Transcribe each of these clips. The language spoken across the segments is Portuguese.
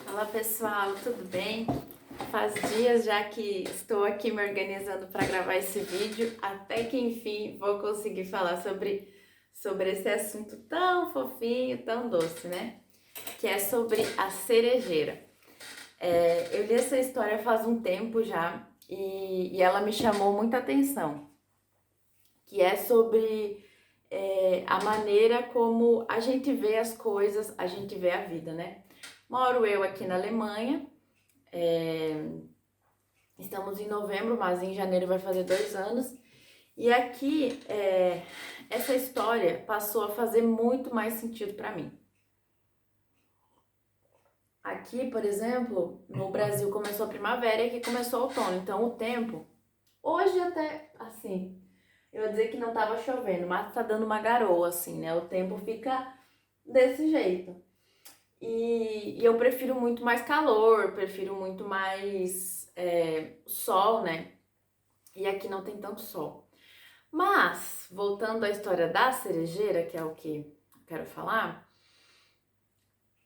Fala pessoal, tudo bem? Faz dias já que estou aqui me organizando para gravar esse vídeo, até que enfim vou conseguir falar sobre esse assunto tão fofinho, tão doce, né? Que é sobre a cerejeira. Eu li essa história faz um tempo já e ela me chamou muita atenção, que é sobre a maneira como a gente vê as coisas, a gente vê a vida, né? Moro eu aqui na Alemanha. Estamos em novembro, mas em janeiro vai fazer 2 anos. E aqui, essa história passou a fazer muito mais sentido para mim. Aqui, por exemplo, no Brasil começou a primavera e aqui começou o outono. Então, o tempo, hoje até, assim, eu ia dizer que não tava chovendo, mas tá dando uma garoa, assim, né? O tempo fica desse jeito. E eu prefiro muito mais calor, prefiro muito mais sol, né? E aqui não tem tanto sol. Mas, voltando à história da cerejeira, que é o que eu quero falar,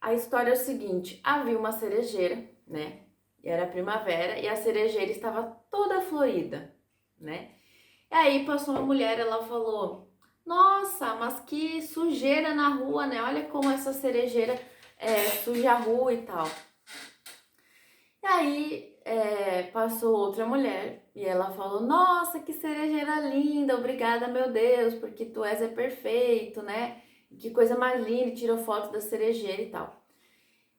a história é o seguinte: havia uma cerejeira, né? E era primavera e a cerejeira estava toda florida, né? E aí passou uma mulher, ela falou: Nossa, mas que sujeira na rua, né? Olha como essa cerejeira suja a rua e tal. E aí passou outra mulher e ela falou: Nossa, que cerejeira linda, obrigada, meu Deus, porque tu és perfeito, né? Que coisa mais linda, e tirou foto da cerejeira e tal.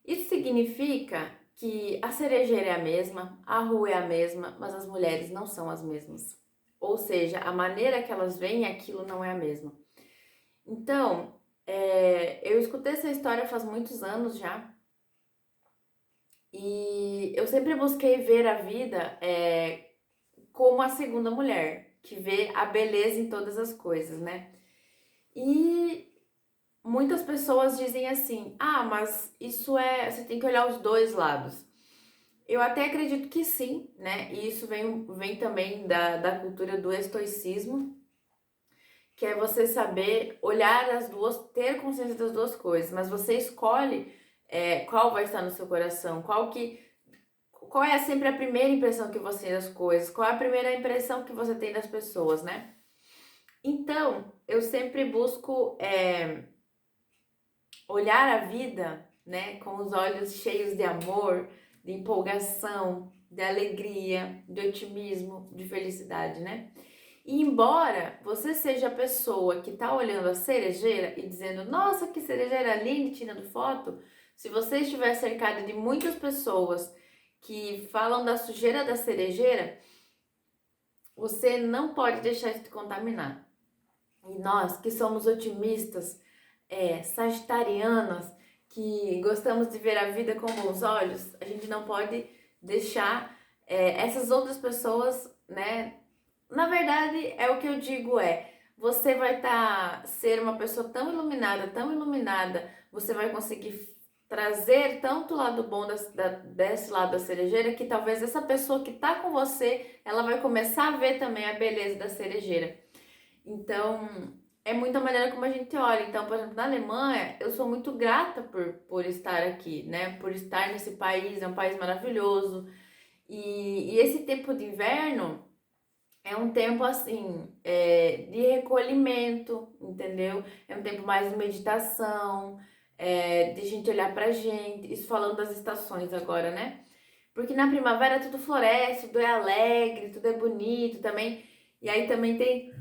Isso significa que a cerejeira é a mesma, a rua é a mesma, mas as mulheres não são as mesmas. Ou seja, a maneira que elas veem aquilo não é a mesma. Então, eu escutei essa história faz muitos anos já. E eu sempre busquei ver a vida como a segunda mulher, que vê a beleza em todas as coisas, né? E muitas pessoas dizem assim: ah, mas você tem que olhar os dois lados. Eu até acredito que sim, né? E isso vem também da cultura do estoicismo, que é você saber olhar as duas, ter consciência das duas coisas, mas você escolhe qual vai estar no seu coração, qual é sempre a primeira impressão que você tem das coisas, qual é a primeira impressão que você tem das pessoas, né? Então, eu sempre busco olhar a vida, né, com os olhos cheios de amor, de empolgação, de alegria, de otimismo, de felicidade, né? E embora você seja a pessoa que está olhando a cerejeira e dizendo, nossa, que cerejeira linda, tirando foto, se você estiver cercado de muitas pessoas que falam da sujeira da cerejeira, você não pode deixar isso te contaminar. E nós que somos otimistas, sagitarianas, que gostamos de ver a vida com bons olhos, a gente não pode deixar essas outras pessoas, né? Na verdade, é o que eu digo você vai ser uma pessoa tão iluminada, você vai conseguir trazer tanto o lado bom desse lado da cerejeira, que talvez essa pessoa que tá com você, ela vai começar a ver também a beleza da cerejeira. Então, é muito a maneira como a gente olha. Então, por exemplo, na Alemanha, eu sou muito grata por estar aqui, né? Por estar nesse país, é um país maravilhoso. E esse tempo de inverno é um tempo assim, de recolhimento, entendeu? É um tempo mais de meditação, de gente olhar pra gente. Isso falando das estações agora, né? Porque na primavera tudo floresce, tudo é alegre, tudo é bonito também. E aí também tem.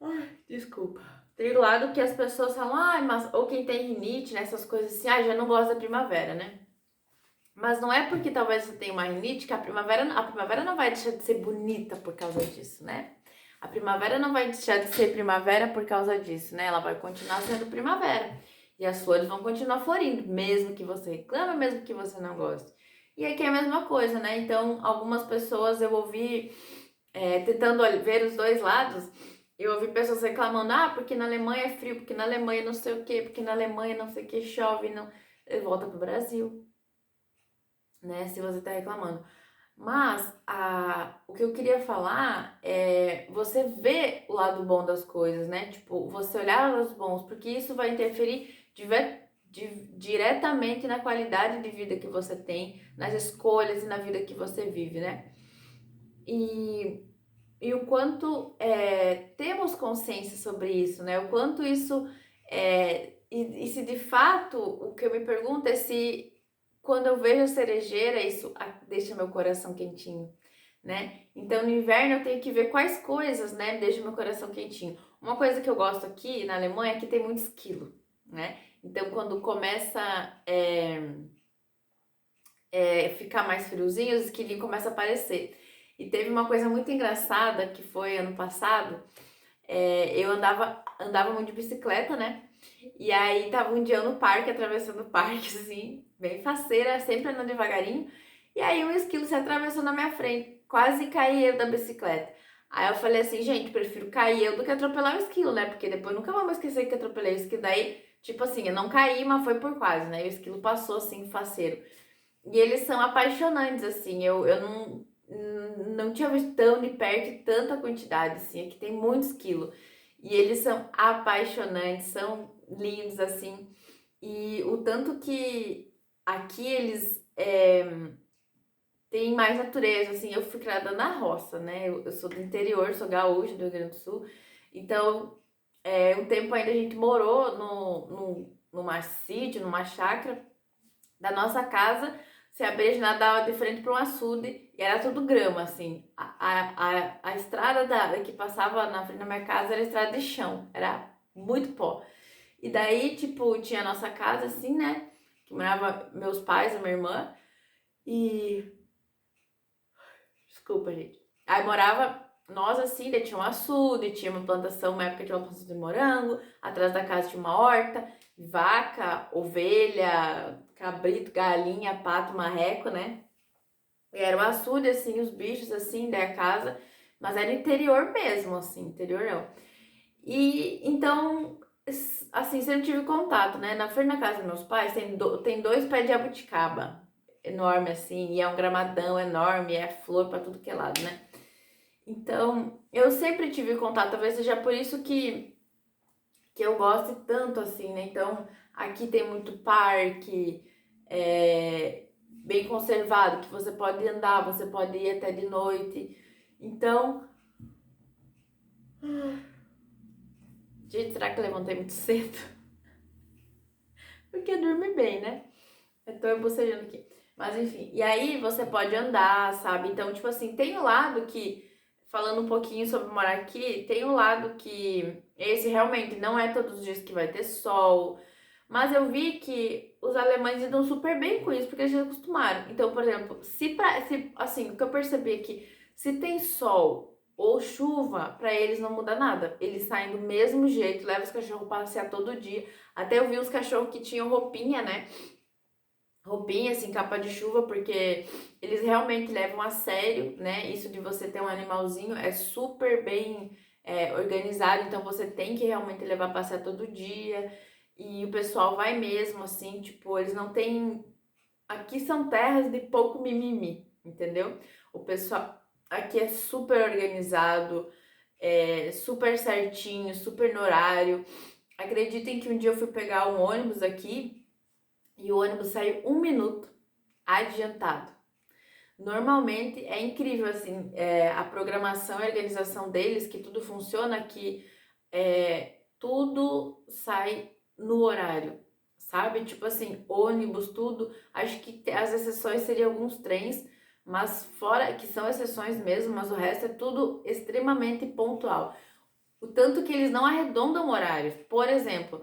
Ai, desculpa. Tem o lado que as pessoas falam, mas. Ou quem tem rinite, né? Essas coisas assim, já não gosta da primavera, né? Mas não é porque talvez você tenha uma rinite que a primavera não vai deixar de ser bonita por causa disso, né? A primavera não vai deixar de ser primavera por causa disso, né? Ela vai continuar sendo primavera. E as flores vão continuar florindo, mesmo que você reclame, mesmo que você não goste. E aqui é a mesma coisa, né? Então, algumas pessoas eu ouvi tentando ver os dois lados. Eu ouvi pessoas reclamando, porque na Alemanha é frio, porque na Alemanha não sei o quê, porque na Alemanha não sei o que chove, não. Volta pro Brasil, né? Se você tá reclamando. Mas o que eu queria falar é você ver o lado bom das coisas, né? Tipo, você olhar os bons, porque isso vai interferir diretamente na qualidade de vida que você tem, nas escolhas e na vida que você vive, né? E o quanto temos consciência sobre isso, né? O quanto isso e se de fato o que eu me pergunto é se quando eu vejo a cerejeira isso deixa meu coração quentinho, né? Então no inverno eu tenho que ver quais coisas, né, deixam meu coração quentinho. Uma coisa que eu gosto aqui na Alemanha é que tem muito esquilo, né? Então quando começa ficar mais friozinho, os esquilinhos começam a aparecer. E teve uma coisa muito engraçada que foi ano passado. Eu andava muito de bicicleta, né? E aí tava um dia eu no parque, atravessando o parque, assim, bem faceira, sempre andando devagarinho. E aí um esquilo se atravessou na minha frente, quase caí eu da bicicleta. Aí eu falei assim, gente, prefiro cair eu do que atropelar o esquilo, né? Porque depois nunca vou mais esquecer que atropelei o esquilo. Daí, tipo assim, eu não caí, mas foi por quase, né? E o esquilo passou assim, faceiro. E eles são apaixonantes, assim. Eu não tinha visto tão de perto tanta quantidade, assim. Aqui tem muitos quilos. E eles são apaixonantes, são lindos, assim. E o tanto que aqui eles têm mais natureza, assim. Eu fui criada na roça, né? Eu sou do interior, sou gaúcha do Rio Grande do Sul. Então, um tempo ainda a gente morou numa sítio, numa chácara da nossa casa. Se abria a janela, dava de frente para um açude e era tudo grama, assim. A estrada que passava na frente da minha casa era estrada de chão, era muito pó. E daí, tipo, tinha a nossa casa, assim, né? Que morava meus pais, a minha irmã. E. Desculpa, gente. Aí morava nós, assim, daí tinha um açude, tinha uma plantação, uma época tinha uma plantação de morango, atrás da casa tinha uma horta, vaca, ovelha, cabrito, galinha, pato, marreco, né? E era um açude, assim, os bichos, assim, da casa, mas era interior mesmo, assim, interior não. E então, assim, sempre tive contato, né? Na frente da casa dos meus pais tem dois pés de jabuticaba, enorme, assim, e é um gramadão enorme, é flor pra tudo que é lado, né? Então, eu sempre tive contato, talvez seja por isso que eu gosto tanto, assim, né? Então, aqui tem muito parque, bem conservado, que você pode andar, você pode ir até de noite. Então, gente, será que eu levantei muito cedo? Porque eu dormi bem, né? Eu tô bocejando aqui. Mas enfim, e aí você pode andar, sabe? Então, tipo assim, tem o lado que, falando um pouquinho sobre morar aqui, tem o lado que esse realmente não é todos os dias que vai ter sol, mas eu vi que os alemães lidam super bem com isso, porque eles já acostumaram. Então, por exemplo, se assim, o que eu percebi é que se tem sol ou chuva, pra eles não muda nada. Eles saem do mesmo jeito, levam os cachorros pra passear todo dia. Até eu vi uns cachorros que tinham roupinha, né? Roupinha, assim, capa de chuva, porque eles realmente levam a sério, né? Isso de você ter um animalzinho é super bem organizado, então você tem que realmente levar a passear todo dia. E o pessoal vai mesmo, assim, tipo, eles não têm. Aqui são terras de pouco mimimi, entendeu? O pessoal aqui é super organizado, super certinho, super no horário. Acreditem que um dia eu fui pegar um ônibus aqui e o ônibus saiu 1 minuto adiantado. Normalmente é incrível assim a programação e a organização deles, que tudo funciona, que tudo sai no horário, sabe? Tipo assim, ônibus, tudo. Acho que as exceções seriam alguns trens, mas fora que são exceções mesmo, mas o resto é tudo extremamente pontual. O tanto que eles não arredondam horários. Por exemplo,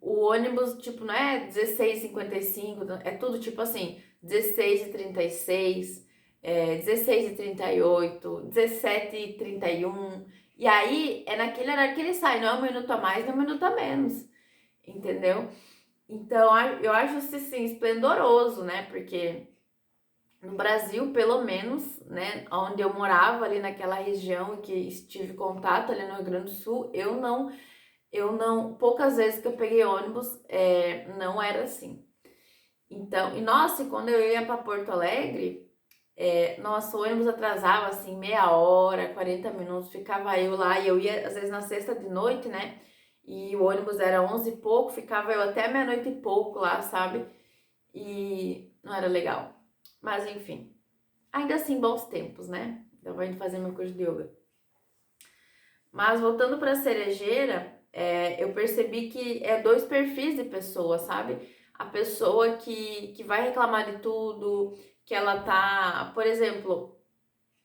o ônibus, tipo, não é 16h55, é tudo tipo assim, 16h36, 16h38, 17h31. E aí é naquele horário que ele sai, não é 1 minuto a mais, nem 1 minuto a menos, entendeu? Então eu acho isso assim, esplendoroso, né? Porque no Brasil, pelo menos, né, onde eu morava ali naquela região que estive contato ali no Rio Grande do Sul, poucas vezes que eu peguei ônibus, não era assim. Então, e nossa, e quando eu ia para Porto Alegre, nossa, o ônibus atrasava assim meia hora, 40 minutos, ficava eu lá, e eu ia às vezes na sexta de noite, né? e o ônibus era 11 e pouco, ficava eu até meia-noite e pouco lá, sabe? E não era legal. Mas enfim, ainda assim bons tempos, né? Eu vou indo fazer meu curso de yoga. Mas voltando para a cerejeira, eu percebi que é dois perfis de pessoa, sabe? A pessoa que vai reclamar de tudo, que ela tá, por exemplo,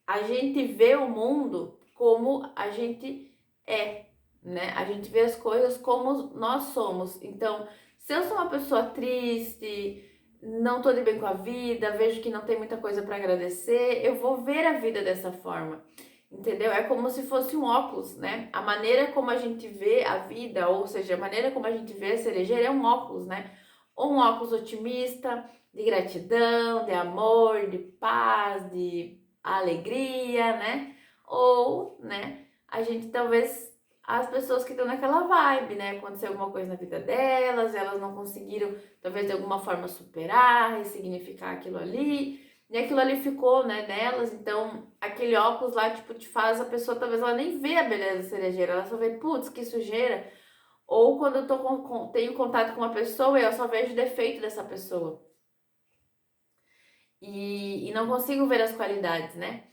a gente vê o mundo como a gente é, né? A gente vê as coisas como nós somos. Então, se eu sou uma pessoa triste, não tô de bem com a vida, vejo que não tem muita coisa para agradecer, eu vou ver a vida dessa forma. Entendeu? É como se fosse um óculos, né? A maneira como a gente vê a vida, ou seja, a maneira como a gente vê a cerejeira é um óculos, né? Ou um óculos otimista, de gratidão, de amor, de paz, de alegria, né? Ou, né, a gente talvez as pessoas que estão naquela vibe, né? Aconteceu alguma coisa na vida delas, elas não conseguiram, talvez de alguma forma superar, ressignificar aquilo ali. E aquilo ali ficou, né, nelas, então aquele óculos lá, tipo, te faz a pessoa, talvez ela nem vê a beleza cerejeira, ela só vê, putz, que sujeira. Ou quando eu tenho contato com uma pessoa, eu só vejo o defeito dessa pessoa. E não consigo ver as qualidades, né?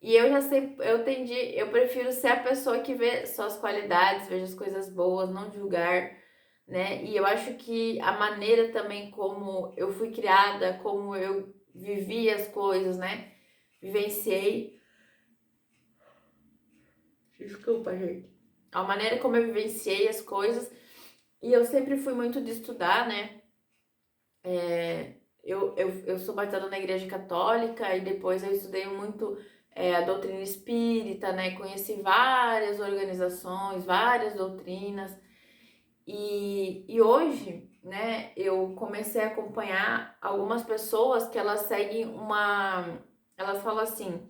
E eu já sei, eu prefiro ser a pessoa que vê só as qualidades, veja as coisas boas, não julgar, né? E eu acho que a maneira também como eu fui criada, como eu vivi as coisas, né? Vivenciei. Desculpa, gente. A maneira como eu vivenciei as coisas. E eu sempre fui muito de estudar, né? Eu sou batizada na igreja católica e depois eu estudei muito a doutrina espírita, né? Conheci várias organizações, várias doutrinas. E hoje, né, eu comecei a acompanhar algumas pessoas que elas seguem uma. Elas falam assim.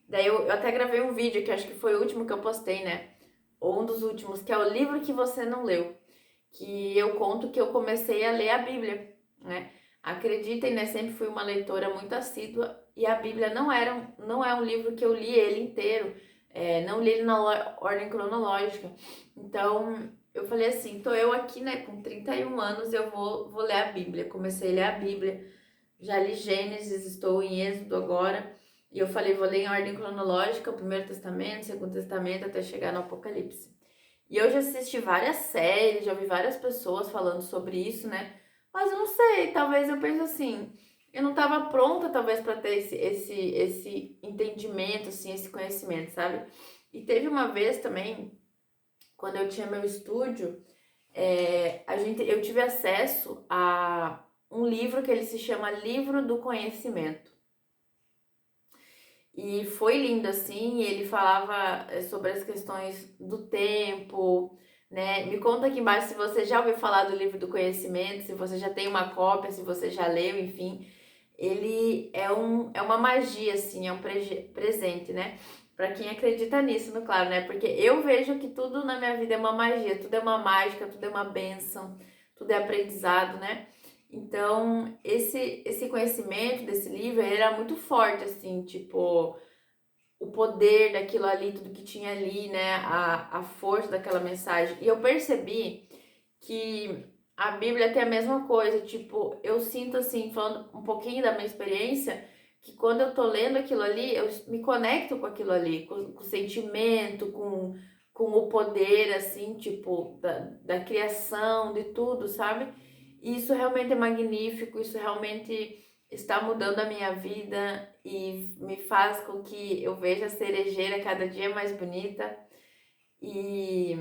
Daí eu até gravei um vídeo que acho que foi o último que eu postei, né? Ou um dos últimos, que é o livro que você não leu. Que eu conto que eu comecei a ler a Bíblia, né? Acreditem, né? Sempre fui uma leitora muito assídua e a Bíblia não é um livro que eu li ele inteiro, não li ele na ordem cronológica. Então eu falei assim: tô eu aqui, né, com 31 anos, eu vou ler a Bíblia. Comecei a ler a Bíblia, já li Gênesis, estou em Êxodo agora. E eu falei: vou ler em ordem cronológica, o Primeiro Testamento, o Segundo Testamento, até chegar no Apocalipse. E eu já assisti várias séries, já ouvi várias pessoas falando sobre isso, né? Mas eu não sei, talvez eu pense assim, eu não estava pronta talvez para ter esse entendimento, assim, esse conhecimento, sabe? E teve uma vez também, quando eu tinha meu estúdio, eu tive acesso a um livro que ele se chama Livro do Conhecimento. E foi lindo, assim, e ele falava sobre as questões do tempo, né? Me conta aqui embaixo se você já ouviu falar do livro do conhecimento, se você já tem uma cópia, se você já leu, enfim. Ele é uma magia, assim, é um presente, né? Pra quem acredita nisso, no claro, né? Porque eu vejo que tudo na minha vida é uma magia, tudo é uma mágica, tudo é uma bênção, tudo é aprendizado, né? Então, esse conhecimento desse livro, ele era muito forte, assim, tipo, o poder daquilo ali, tudo que tinha ali, né, a força daquela mensagem. E eu percebi que a Bíblia tem a mesma coisa, tipo, eu sinto, assim, falando um pouquinho da minha experiência, que quando eu tô lendo aquilo ali, eu me conecto com aquilo ali, com o sentimento, com o poder, assim, tipo, da criação, de tudo, sabe? E isso realmente é magnífico, isso realmente está mudando a minha vida e me faz com que eu veja a cerejeira cada dia mais bonita. E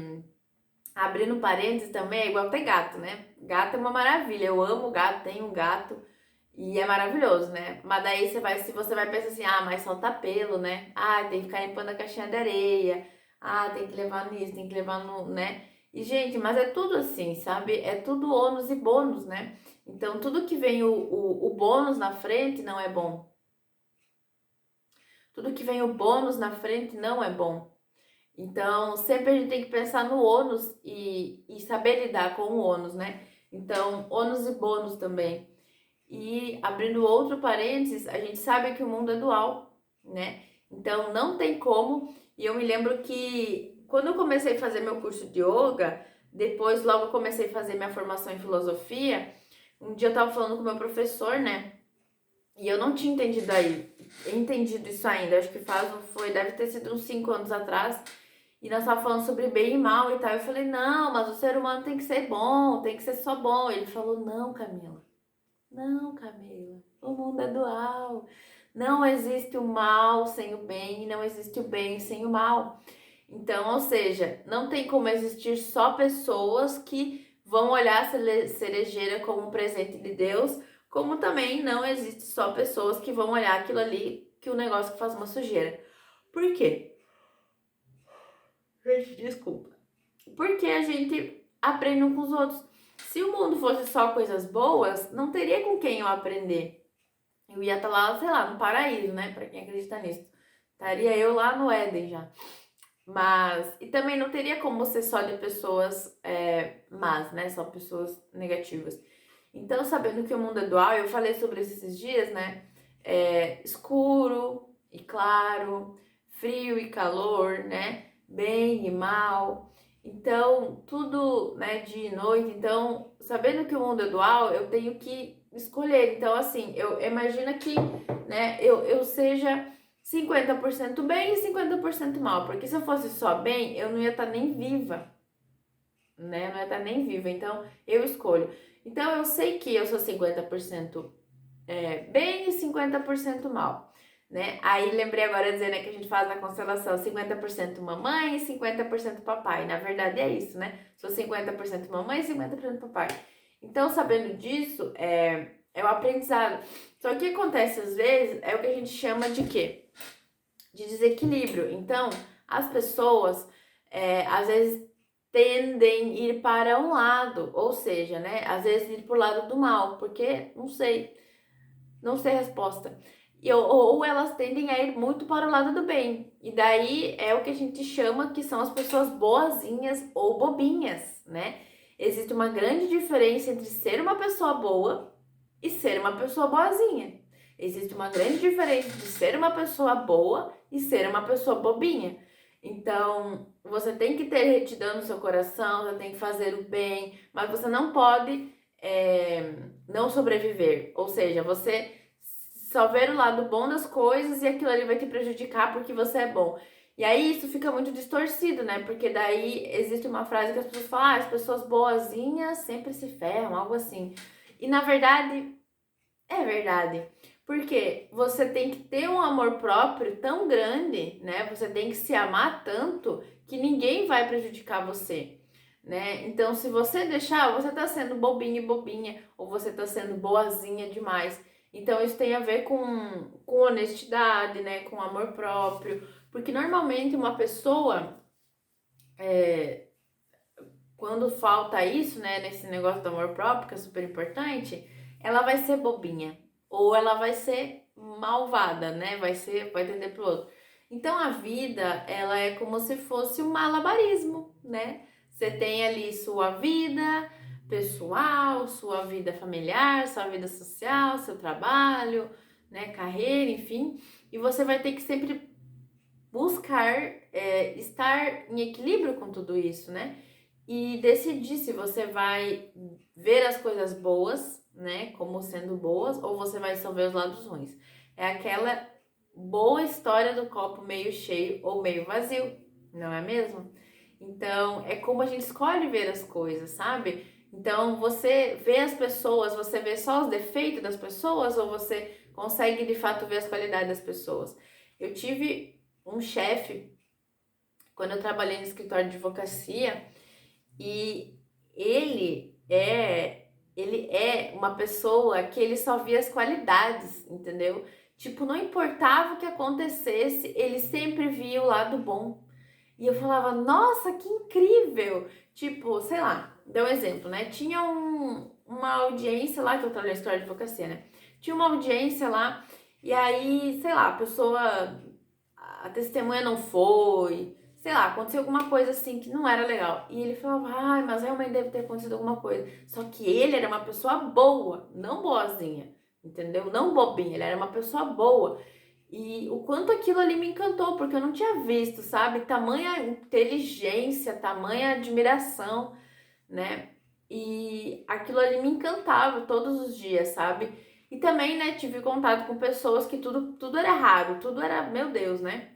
abrindo parênteses também, é igual ter gato, né? Gato é uma maravilha, eu amo gato, tenho um gato e é maravilhoso, né? Mas daí se você vai pensar assim, ah, mas solta pelo, né? Ah, tem que ficar limpando a caixinha de areia, ah, tem que levar nisso, tem que levar no, né? E, gente, mas é tudo assim, sabe? É tudo ônus e bônus, né? Então, tudo que vem o bônus na frente não é bom. Tudo que vem o bônus na frente não é bom. Então, sempre a gente tem que pensar no ônus e saber lidar com o ônus, né? Então, ônus e bônus também. E abrindo outro parênteses, a gente sabe que o mundo é dual, né? Então, não tem como. E eu me lembro que quando eu comecei a fazer meu curso de yoga, Depois, logo comecei a fazer minha formação em filosofia. Um dia eu tava falando com o meu professor, né? E eu não tinha entendido isso ainda. Acho que deve ter sido uns 5 anos atrás. E nós tava falando sobre bem e mal e tal. Eu falei, não, mas o ser humano tem que ser bom, tem que ser só bom. Ele falou, não, Camila. Não, Camila. O mundo é dual. Não existe o mal sem o bem e não existe o bem sem o mal. Então, ou seja, não tem como existir só pessoas que vão olhar a cerejeira como um presente de Deus, como também não existe só pessoas que vão olhar aquilo ali, que o negócio que faz uma sujeira. Por quê? Gente, desculpa. Porque a gente aprende uns com os outros. Se o mundo fosse só coisas boas, não teria com quem eu aprender. Eu ia estar lá, sei lá, no paraíso, né? Pra quem acredita nisso. Estaria eu lá no Éden já. Mas, e também não teria como ser só de pessoas más, né? Só pessoas negativas. Então, sabendo que o mundo é dual, eu falei sobre isso esses dias, né? Escuro e claro, frio e calor, né? Bem e mal. Então, tudo, né, dia e noite. Então, sabendo que o mundo é dual, eu tenho que escolher. Então, assim, eu imagino que, né, eu seja 50% bem e 50% mal. Porque se eu fosse só bem, eu não ia estar nem viva, né? Eu não ia estar nem viva. Então, eu escolho. Então, eu sei que eu sou 50% bem e 50% mal, né? Aí, lembrei agora de dizer, né, que a gente faz na constelação 50% mamãe e 50% papai. Na verdade, é isso, né? Sou 50% mamãe e 50% papai. Então, sabendo disso, é o aprendizado. Só que o que acontece às vezes é o que a gente chama de quê? De desequilíbrio. Então, as pessoas, às vezes, tendem a ir para um lado, ou seja, né, às vezes ir para o lado do mal, porque não sei a resposta. Ou elas tendem a ir muito para o lado do bem. E daí é o que a gente chama que são as pessoas boazinhas ou bobinhas, né? Existe uma grande diferença entre ser uma pessoa boa e ser uma pessoa boazinha. Existe uma grande diferença de ser uma pessoa boa e ser uma pessoa bobinha. Então, você tem que ter retidão no seu coração, você tem que fazer o bem, mas você não pode não sobreviver. Ou seja, você só ver o lado bom das coisas e aquilo ali vai te prejudicar porque você é bom. E aí isso fica muito distorcido, né? Porque daí existe uma frase que as pessoas falam, as pessoas boazinhas sempre se ferram, algo assim. E na verdade, é verdade. Porque você tem que ter um amor próprio tão grande, né? Você tem que se amar tanto que ninguém vai prejudicar você, né? Então, se você deixar, você tá sendo bobinho e bobinha, ou você tá sendo boazinha demais. Então, isso tem a ver com honestidade, né? Com amor próprio. Porque normalmente uma pessoa, quando falta isso, né? Nesse negócio do amor próprio, que é super importante, ela vai ser bobinha. Ou ela vai ser malvada, né? Vai tender pro outro. Então, a vida, ela é como se fosse um malabarismo, né? Você tem ali sua vida pessoal, sua vida familiar, sua vida social, seu trabalho, né, carreira, enfim, e você vai ter que sempre buscar estar em equilíbrio com tudo isso, né? E decidir se você vai ver as coisas boas, né, como sendo boas, ou você vai só ver os lados ruins. É aquela boa história do copo meio cheio ou meio vazio, não é mesmo? Então, é como a gente escolhe ver as coisas, sabe? Então, você vê as pessoas, você vê só os defeitos das pessoas ou você consegue de fato ver as qualidades das pessoas? Eu tive um chefe quando eu trabalhei no escritório de advocacia e ele é uma pessoa que ele só via as qualidades, entendeu? Tipo, não importava o que acontecesse, ele sempre via o lado bom. E eu falava, nossa, que incrível! Tipo, sei lá, dá um exemplo, né? Tinha uma audiência lá, que eu trabalhei na história de advocacia, né? Tinha uma audiência lá, e aí, sei lá, a testemunha não foi, sei lá, aconteceu alguma coisa assim que não era legal. E ele falava, ai, mas realmente deve ter acontecido alguma coisa. Só que ele era uma pessoa boa, não boazinha, entendeu? Não bobinha, ele era uma pessoa boa. E o quanto aquilo ali me encantou, porque eu não tinha visto, sabe? Tamanha inteligência, tamanha admiração. né? E aquilo ali me encantava todos os dias, sabe? E também, né, tive contato com pessoas que tudo era raro, tudo era, meu Deus, né?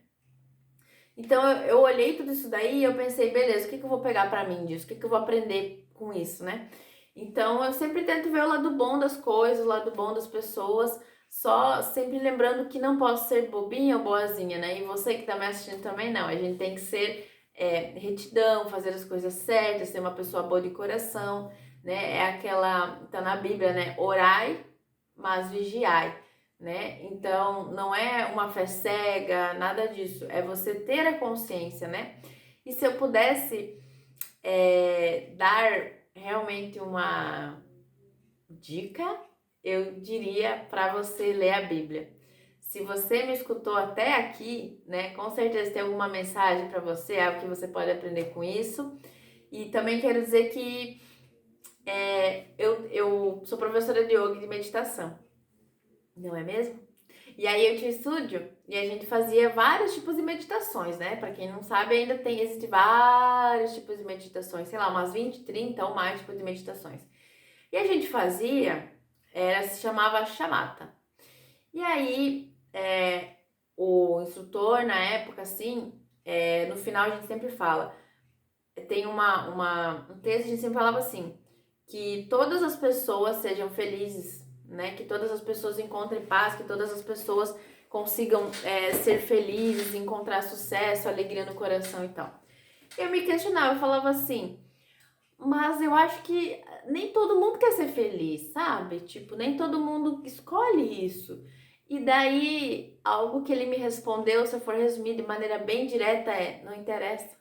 Então eu olhei tudo isso daí e eu pensei, beleza, o que eu vou pegar pra mim disso? O que eu vou aprender com isso, né? Então eu sempre tento ver o lado bom das coisas, o lado bom das pessoas, só sempre lembrando que não posso ser bobinha ou boazinha, né? E você que tá me assistindo também não, a gente tem que ser retidão, fazer as coisas certas, ser uma pessoa boa de coração, né? É aquela, tá na Bíblia, né? Orai, mas vigiai, né? Então, não é uma fé cega, nada disso. É você ter a consciência, né? E se eu pudesse dar realmente uma dica, eu diria para você ler a Bíblia. Se você me escutou até aqui, né? Com certeza tem alguma mensagem para você, algo que você pode aprender com isso. E também quero dizer que eu sou professora de yoga e de meditação, não é mesmo? E aí eu tinha estúdio e a gente fazia vários tipos de meditações, né? Pra quem não sabe, ainda existe vários tipos de meditações, sei lá, umas 20, 30 ou mais tipos de meditações. E a gente fazia, se chamava shamatha. E aí, o instrutor, na época, assim, no final a gente sempre fala, tem um texto, a gente sempre falava assim, que todas as pessoas sejam felizes, né? Que todas as pessoas encontrem paz, que todas as pessoas consigam ser felizes, encontrar sucesso, alegria no coração e tal. Eu me questionava, eu falava assim, mas eu acho que nem todo mundo quer ser feliz, sabe? Tipo, nem todo mundo escolhe isso. E daí, algo que ele me respondeu, se eu for resumir de maneira bem direta, não interessa.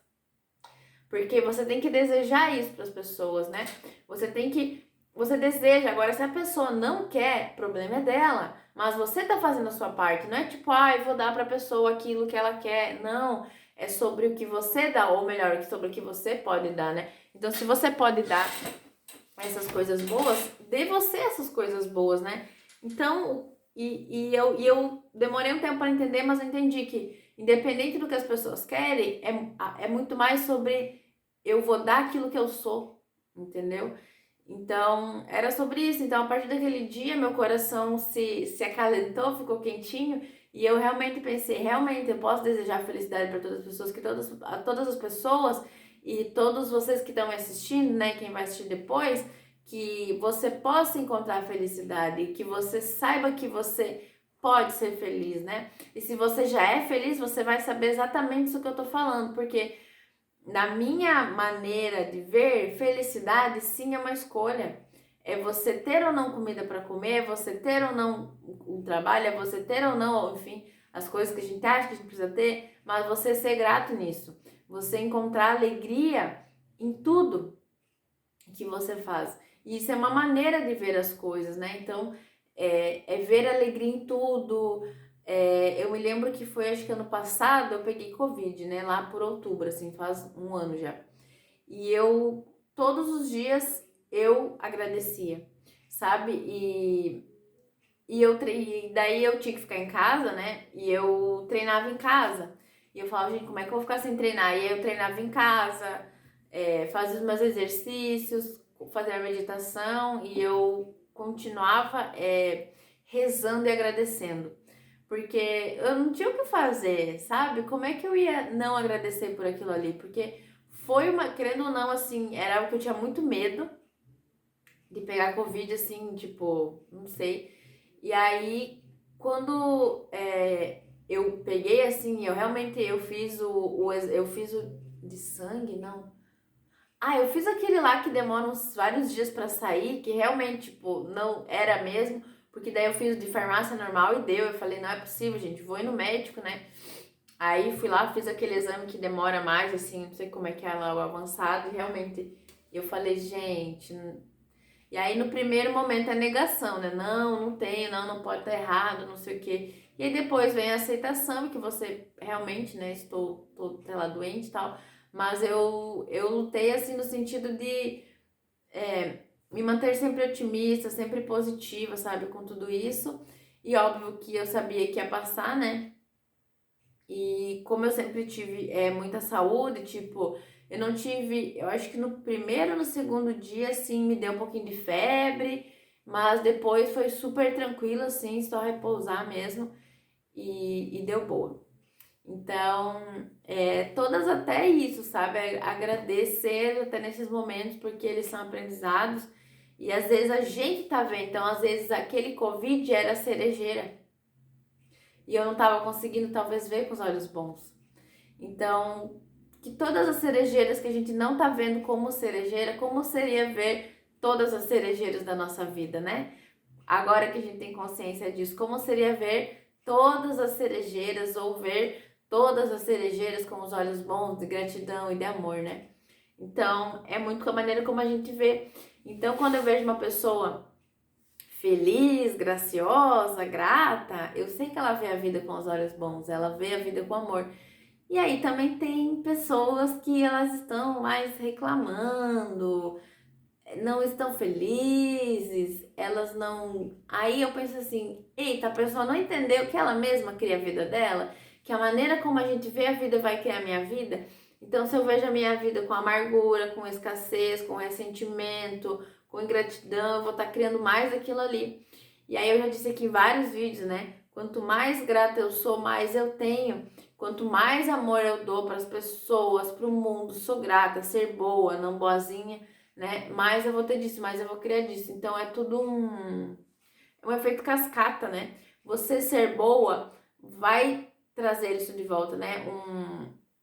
Porque você tem que desejar isso para as pessoas, né? Você deseja. Agora, se a pessoa não quer, o problema é dela. Mas você tá fazendo a sua parte. Não é tipo, eu vou dar para a pessoa aquilo que ela quer. Não. É sobre o que você dá, ou melhor, sobre o que você pode dar, né? Então, se você pode dar essas coisas boas, dê você essas coisas boas, né? Então, eu demorei um tempo para entender, mas eu entendi que, independente do que as pessoas querem, é muito mais sobre eu vou dar aquilo que eu sou, entendeu? Então, era sobre isso. Então, a partir daquele dia, meu coração se acalentou, ficou quentinho, e eu realmente pensei, realmente, eu posso desejar felicidade para todas as pessoas, a todas as pessoas e todos vocês que estão me assistindo, né, quem vai assistir depois, que você possa encontrar felicidade, que você saiba que você pode ser feliz, né? E se você já é feliz, você vai saber exatamente isso que eu tô falando, porque na minha maneira de ver, felicidade sim é uma escolha. É você ter ou não comida para comer, é você ter ou não um trabalho, é você ter ou não, enfim, as coisas que a gente acha que a gente precisa ter, mas você ser grato nisso. Você encontrar alegria em tudo que você faz. E isso é uma maneira de ver as coisas, né? Então, é ver alegria em tudo. Eu me lembro que foi, acho que ano passado, eu peguei Covid, né? Lá por outubro, assim, faz um ano já. E todos os dias, eu agradecia, sabe? E daí eu tinha que ficar em casa, né? E eu treinava em casa. E eu falava, gente, como é que eu vou ficar sem treinar? E aí eu treinava em casa, fazia os meus exercícios, fazia a meditação e eu continuava rezando e agradecendo. Porque eu não tinha o que fazer, sabe? Como é que eu ia não agradecer por aquilo ali? Porque querendo ou não, assim, era algo que eu tinha muito medo de pegar Covid, assim, tipo, não sei. E aí, quando eu peguei, assim, eu fiz eu fiz o de sangue, não. Eu fiz aquele lá que demora uns vários dias pra sair, que realmente, tipo, não era mesmo, porque daí eu fiz o de farmácia normal e deu. Eu falei, não é possível, gente, vou ir no médico, né? Aí fui lá, fiz aquele exame que demora mais, assim, não sei como é que é lá o avançado, e realmente eu falei, gente. E aí no primeiro momento é negação, né? Não, não tenho, não pode estar errado, não sei o quê. E aí depois vem a aceitação, que você realmente, né, estou sei lá, doente e tal. Mas eu lutei assim no sentido de me manter sempre otimista, sempre positiva, sabe, com tudo isso. E óbvio que eu sabia que ia passar, né? E como eu sempre tive muita saúde, tipo, Eu não tive, eu acho que no primeiro, no segundo dia, assim, me deu um pouquinho de febre, mas depois foi super tranquilo, assim, só repousar mesmo e deu boa. Então, todas até isso, sabe? Agradecer até nesses momentos, porque eles são aprendizados e às vezes a gente tá vendo. Então, às vezes aquele Covid era cerejeira e eu não tava conseguindo talvez ver com os olhos bons. Então, que todas as cerejeiras que a gente não tá vendo como cerejeira, como seria ver todas as cerejeiras da nossa vida, né? Agora que a gente tem consciência disso, como seria ver todas as cerejeiras ou ver todas as cerejeiras com os olhos bons de gratidão e de amor, né? Então, é muito com a maneira como a gente vê. Então, quando eu vejo uma pessoa feliz, graciosa, grata, eu sei que ela vê a vida com os olhos bons, ela vê a vida com amor. E aí também tem pessoas que elas estão mais reclamando, não estão felizes, elas não. Aí eu penso assim: eita, a pessoa não entendeu que ela mesma cria a vida dela, que a maneira como a gente vê a vida vai criar a minha vida. Então, se eu vejo a minha vida com amargura, com escassez, com ressentimento, com ingratidão, eu vou estar criando mais daquilo ali. E aí eu já disse aqui em vários vídeos, né? Quanto mais grata eu sou, mais eu tenho. Quanto mais amor eu dou para as pessoas, para o mundo, sou grata, ser boa, não boazinha, né? Mais eu vou ter disso, mais eu vou criar disso. Então é tudo um efeito cascata, né? Você ser boa vai trazer isso de volta, né?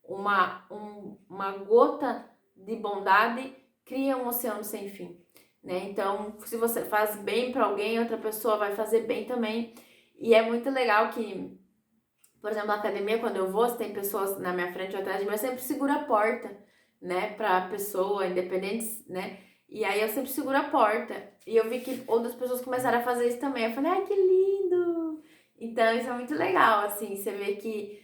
Uma gota de bondade cria um oceano sem fim, né? Então, se você faz bem para alguém, outra pessoa vai fazer bem também. E é muito legal que, por exemplo, na academia, quando eu vou, se tem pessoas na minha frente ou atrás de mim, eu sempre seguro a porta, né, pra pessoa, independente, né? E aí eu sempre seguro a porta. E eu vi que outras pessoas começaram a fazer isso também. Eu falei, ai, que lindo! Então, isso é muito legal, assim, você vê que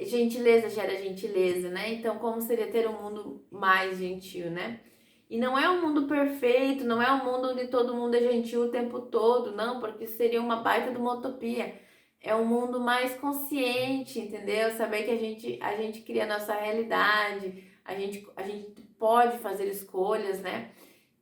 gentileza gera gentileza, né? Então, como seria ter um mundo mais gentil, né? E não é um mundo perfeito, não é um mundo onde todo mundo é gentil o tempo todo, não, porque seria uma baita de uma utopia. É um mundo mais consciente, entendeu? Saber que a gente cria a nossa realidade, a gente pode fazer escolhas, né?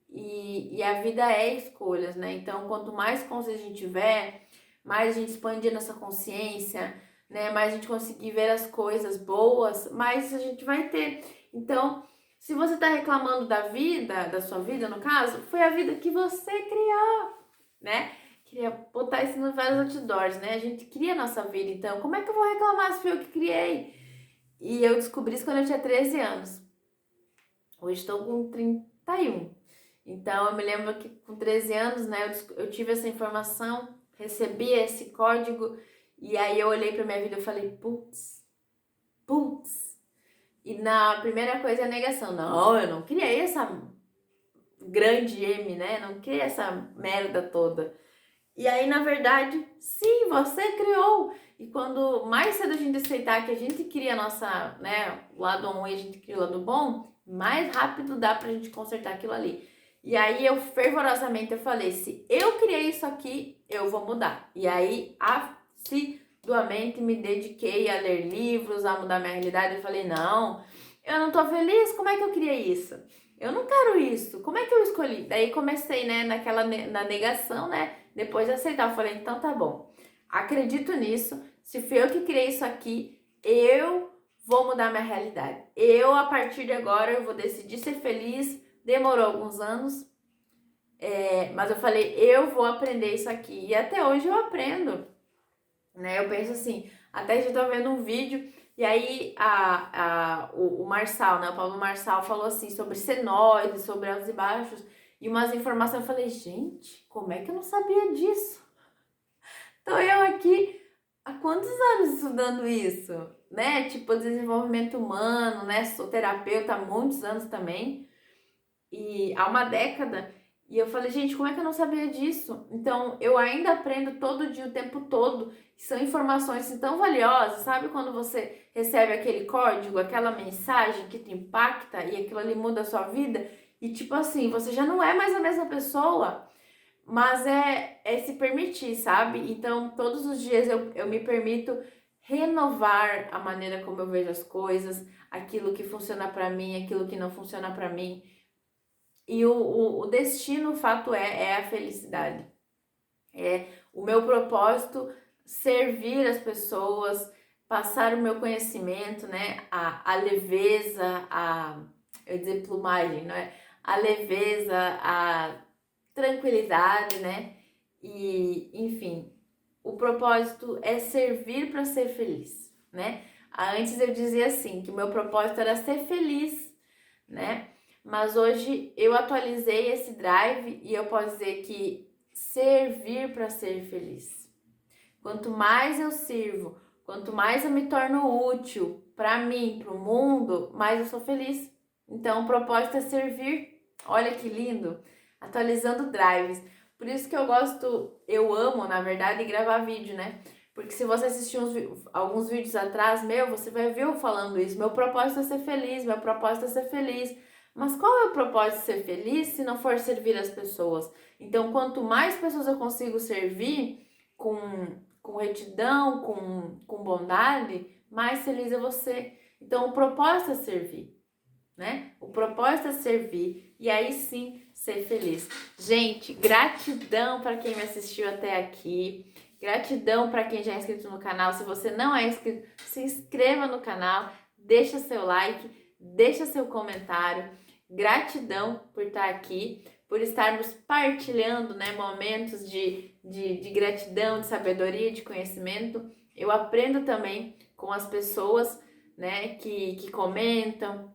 E a vida é escolhas, né? Então, quanto mais consciência a gente tiver, mais a gente expandir nossa consciência, né? Mais a gente conseguir ver as coisas boas, mais a gente vai ter. Então, se você tá reclamando da vida, da sua vida, no caso, foi a vida que você criou, né? Queria botar isso nos vários outdoors, né? A gente cria a nossa vida, então, como é que eu vou reclamar se foi eu que criei? E eu descobri isso quando eu tinha 13 anos. Hoje estou com 31. Então, eu me lembro que com 13 anos, né, eu tive essa informação, recebi esse código, e aí eu olhei pra minha vida e falei, putz. E na primeira coisa é a negação. Não, eu não criei essa grande M, né? Não criei essa merda toda. E aí, na verdade, sim, você criou. E quando mais cedo a gente aceitar que a gente cria a nossa, né, o lado ruim e a gente cria o lado bom, mais rápido dá pra gente consertar aquilo ali. E aí eu fervorosamente eu falei, se eu criei isso aqui, eu vou mudar. E aí, assiduamente me dediquei a ler livros, a mudar minha realidade. Eu falei, não, eu não tô feliz, como é que eu criei isso? Eu não quero isso, como é que eu escolhi? Daí comecei, né, na negação, né? Depois de aceitar, eu falei, então tá bom. Acredito nisso. Se fui eu que criei isso aqui, eu vou mudar minha realidade. Eu, a partir de agora, eu vou decidir ser feliz. Demorou alguns anos, mas eu falei, eu vou aprender isso aqui. E até hoje eu aprendo, né? Eu penso assim, até já tô vendo um vídeo, e aí o Marçal, né? O Paulo Marçal falou assim sobre senoide, sobre altos e baixos, e umas informações. Eu falei, gente, como é que eu não sabia disso? Tô eu aqui há quantos anos estudando isso, né? Tipo, desenvolvimento humano, né? Sou terapeuta há muitos anos também, e há uma década. E eu falei, gente, como é que eu não sabia disso? Então, eu ainda aprendo todo dia, o tempo todo. São informações assim, tão valiosas, sabe? Quando você recebe aquele código, aquela mensagem que te impacta e aquilo ali muda a sua vida. E tipo assim, você já não é mais a mesma pessoa. Mas é se permitir, sabe? Então, todos os dias eu me permito renovar a maneira como eu vejo as coisas, aquilo que funciona para mim, aquilo que não funciona para mim. E o destino, o fato é a felicidade. É o meu propósito servir as pessoas, passar o meu conhecimento, né? A leveza, eu ia dizer plumagem, não é? A leveza, a tranquilidade, né? E, enfim, o propósito é servir para ser feliz, né? Antes eu dizia assim, que o meu propósito era ser feliz, né? Mas hoje eu atualizei esse drive e eu posso dizer que servir para ser feliz. Quanto mais eu sirvo, quanto mais eu me torno útil para mim, para o mundo, mais eu sou feliz. Então o propósito é servir. Olha que lindo! Atualizando drives. Por isso que eu amo, na verdade, gravar vídeo, né? Porque se você assistir alguns vídeos atrás, você vai ver eu falando isso. Meu propósito é ser feliz, meu propósito é ser feliz. Mas qual é o propósito de ser feliz se não for servir as pessoas? Então, quanto mais pessoas eu consigo servir com retidão, com bondade, mais feliz é você. Então, o propósito é servir, né? O propósito é servir e aí sim ser feliz. Gente, gratidão para quem me assistiu até aqui. Gratidão para quem já é inscrito no canal. Se você não é inscrito, se inscreva no canal, deixa seu like, deixa seu comentário. Gratidão por estar aqui, por estarmos partilhando, né, momentos de gratidão, de sabedoria, de conhecimento. Eu aprendo também com as pessoas, né, que comentam.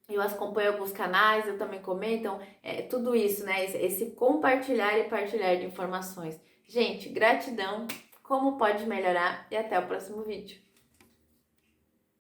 Eu acompanho alguns canais, eu também comento, então, tudo isso, né? Esse compartilhar e partilhar de informações. Gente, gratidão, como pode melhorar e até o próximo vídeo.